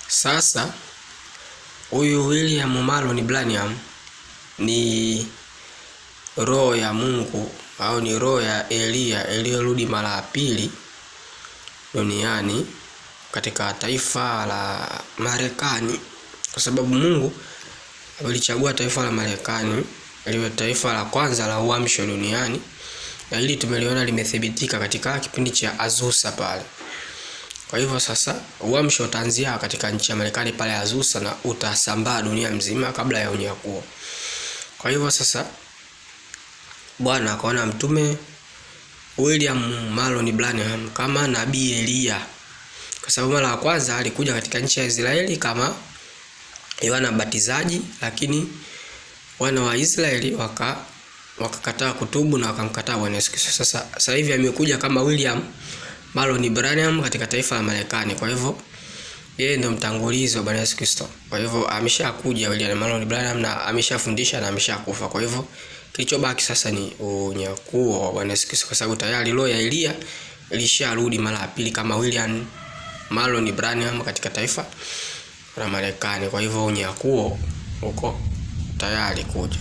Sasa huyu William Marlon Branham ni roho ya Mungu au ni roho ya Elia iliyorudi mara ya pili duniani katika taifa la Marekani, kwa sababu Mungu alichagua taifa la Marekani liwe taifa la kwanza la uamsho duniani, na hili tumeliona limethibitika katika kipindi cha Azusa pale. Kwa hivyo sasa uamsho utaanzia katika nchi ya Marekani pale Azusa na utasambaa dunia mzima kabla ya unyakuo. Kwa hivyo sasa Bwana akaona mtume William Marlon Branham kama nabii Elia, kwa sababu mara ya kwanza alikuja katika nchi ya Israeli kama Yohana Mbatizaji, lakini wana wa Israeli wakakataa kutubu na wakamkataa Bwana Yesu Kristo. Sasa hivi amekuja kama William Marlon Branham katika taifa la Marekani. Kwa hivyo yeye ndio mtangulizi wa Bwana Yesu Kristo. Kwa hivyo ameshakuja William Marlon Branham na ameshafundisha na ameshakufa. Kwa hivyo kilichobaki sasa ni unyakuo wa Bwana Yesu Kristo, kwa sababu tayari roho ya Elia ilisharudi mara ya pili kama William Marlon Branham katika taifa la Marekani. Kwa hivyo unyakuo uko tayari kuja.